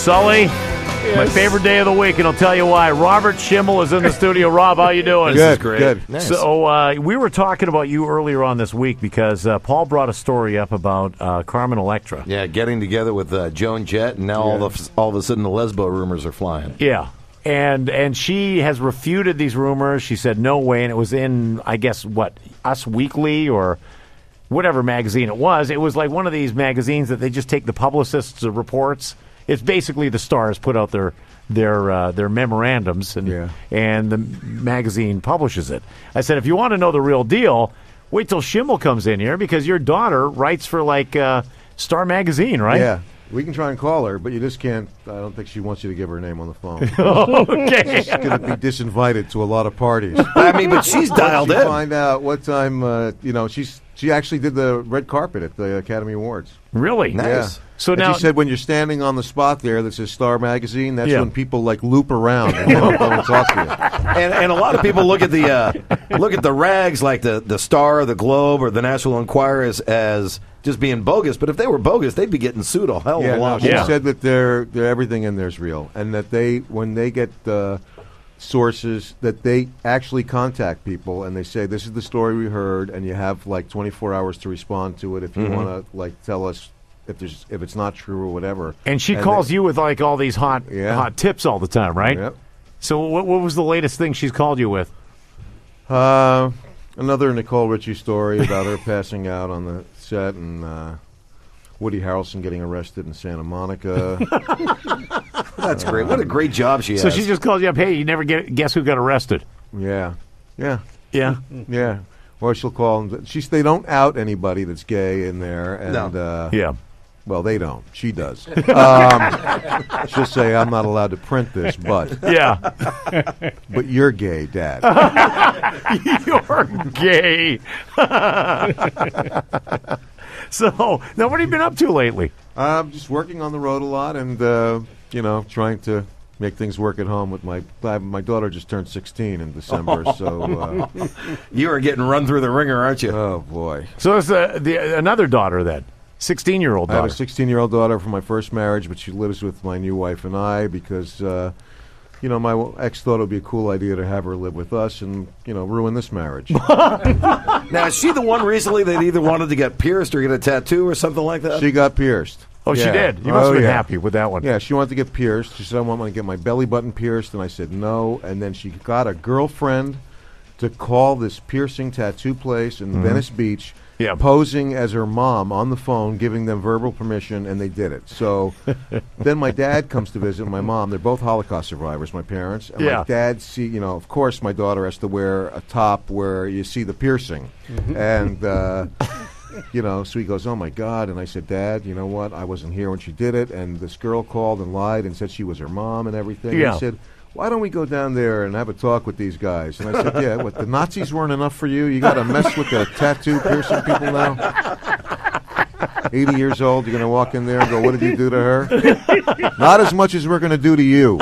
Sully, my favorite day of the week, and I'll tell you why. Robert Schimmel is in the studio. Rob, how you doing? Good, good. Nice. So we were talking about you earlier on this week because Paul brought a story up about Carmen Electra. Yeah, getting together with Joan Jett, and now all of a sudden the lesbo rumors are flying. Yeah. And she has refuted these rumors. She said no way, and it was in, I guess, what, Us Weekly or whatever magazine it was. It was like one of these magazines that they just take the publicists' reports. It's basically the stars put out their memorandums, and the magazine publishes it. I said, if you want to know the real deal, wait till Schimmel comes in here, because your daughter writes for like Star Magazine, right? Yeah. We can try and call her, but you just can't. I don't think she wants you to give her name on the phone. Okay. She's going to be disinvited to a lot of parties. I mean, but she's dialed in. Find out what time. She actually did the red carpet at the Academy Awards. Really? Nice. Yeah. So And now she said when you're standing on the spot there that says Star Magazine, that's when people like loop around and don't go and talk to you. And a lot of people look at the rags like the Star, the Globe, or the National Enquirer as just being bogus. But if they were bogus, they'd be getting sued a hell of a lot. She Yeah. said that everything in there is real, and that when they get sources, that they actually contact people and they say, this is the story we heard, and you have like 24 hours to respond to it if you want to like tell us if it's not true or whatever. And she calls you with like all these hot tips all the time, right? Yep. So what was the latest thing she's called you with? Another Nicole Richie story about her passing out on the set, and Woody Harrelson getting arrested in Santa Monica. That's great. What a great job she has. So she just calls you up, hey, you never guess who got arrested? Yeah. Yeah. Or she'll call them. They don't out anybody that's gay in there, and Yeah. well, they don't. She does. She'll say, I'm not allowed to print this, but you're gay, Dad. You're gay. So, now what have you been up to lately? I'm just working on the road a lot and, trying to make things work at home with my daughter just turned 16 in December, so... you are getting run through the ringer, aren't you? Oh, boy. So it's another daughter then, 16-year-old daughter. I have a 16-year-old daughter from my first marriage, but she lives with my new wife and I because, my ex thought it would be a cool idea to have her live with us and, ruin this marriage. Now, is she the one recently that either wanted to get pierced or get a tattoo or something like that? She got pierced. Oh, she did? You must have been happy with that one. Yeah, she wanted to get pierced. She said, I want to get my belly button pierced, and I said no. And then she got a girlfriend to call this piercing tattoo place in Venice Beach, posing as her mom on the phone, giving them verbal permission, and they did it. So then my dad comes to visit my mom. They're both Holocaust survivors, my parents. And my dad, of course, my daughter has to wear a top where you see the piercing. And... so he goes, oh, my God. And I said, Dad, you know what? I wasn't here when she did it. And this girl called and lied and said she was her mom and everything. Yeah. And he said, why don't we go down there and have a talk with these guys? And I said, yeah, what, the Nazis weren't enough for you? You got to mess with the tattoo piercing people now? 80 years old, you're going to walk in there and go, what did you do to her? Not as much as we're going to do to you.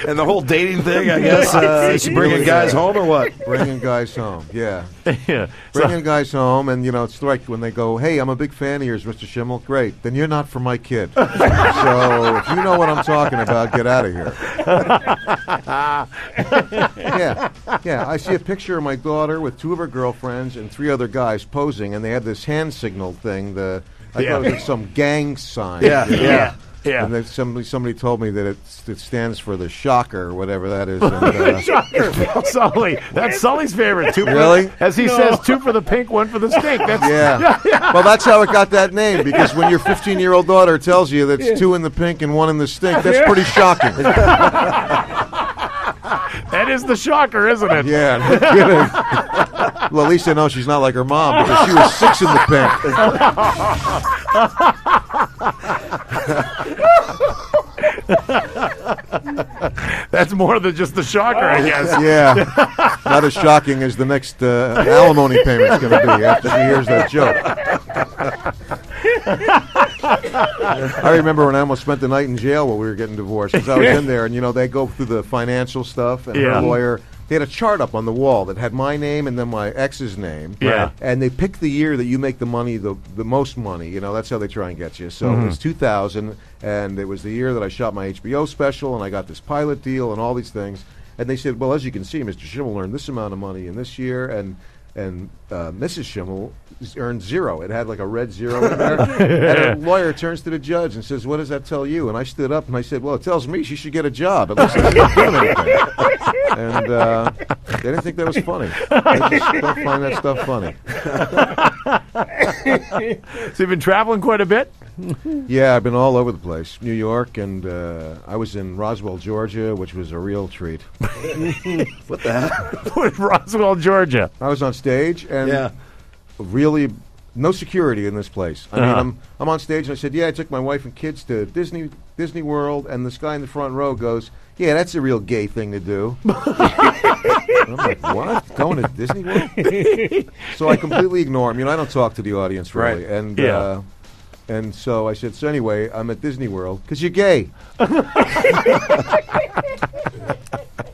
And the whole dating thing, I guess, is she bringing guys home or what? Bringing guys home, yeah. Yeah. Bringing guys home, and, it's like when they go, hey, I'm a big fan of yours, Mr. Schimmel. Great. Then you're not for my kid. So if you know what I'm talking about, get out of here. Yeah. I see a picture of my daughter with 2 of her girlfriends and 3 other guys posing, and they had this hand signal thing. I thought it was some gang sign. Yeah. And then somebody told me that it stands for the shocker, or whatever that is. And, Shocker. Sully. That's Sully's favorite. Really? As he says, 2 for the pink, 1 for the stink. Yeah. Well, that's how it got that name, because when your 15-year-old daughter tells you that it's 2 in the pink and 1 in the stink, that's pretty shocking. That is the shocker, isn't it? Yeah, no kidding. Well, at least I know she's not like her mom, because she was 6 in the pink. That's more than just the shocker, I guess. Yeah. Not as shocking as the next alimony payment's going to be after she hears that joke. I remember when I almost spent the night in jail while we were getting divorced, because I was in there, and they go through the financial stuff, and her lawyer they had a chart up on the wall that had my name and then my ex's name. Yeah. And they pick the year that you make the money, the most money. You know, that's how they try and get you. So it was 2000, and it was the year that I shot my HBO special, and I got this pilot deal and all these things. And they said, well, as you can see, Mr. Schimmel earned this amount of money in this year, and Mrs. Schimmel earned 0. It had like a red 0 in there. And a lawyer turns to the judge and says, what does that tell you? And I stood up and I said, well, it tells me she should get a job. At least she's not doing anything. And they didn't think that was funny. They just don't find that stuff funny. So you've been traveling quite a bit? Yeah, I've been all over the place. New York, and I was in Roswell, Georgia, which was a real treat. What the hell? Roswell, Georgia. I was on stage, and really no security in this place. I mean, I'm on stage, and I said, yeah, I took my wife and kids to Disney World, and this guy in the front row goes, yeah, that's a real gay thing to do. I'm like, what? Going to Disney World? So I completely ignore him. You know, I don't talk to the audience, really. Right. And so I said, so anyway, I'm at Disney World because you're gay.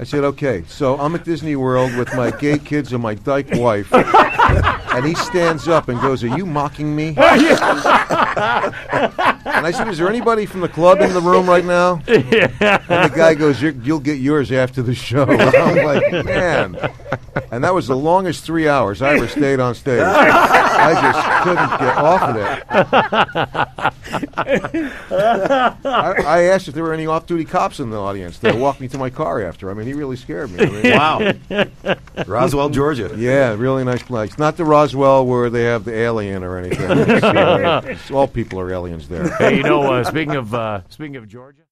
I said, okay. So I'm at Disney World with my gay kids and my dyke wife. And he stands up and goes, are you mocking me? And I said, is there anybody from the club in the room right now? And the guy goes, you'll get yours after the show. And I'm like, man. And that was the longest 3 hours I ever stayed on stage. I just couldn't get off of it. I asked if there were any off-duty cops in the audience that walked me to my car after. I mean, he really scared me. I mean, wow. Roswell, Georgia. Yeah, really nice place. Not the Roswell where they have the alien or anything. It's all people are aliens there. Hey, you know, speaking of Georgia.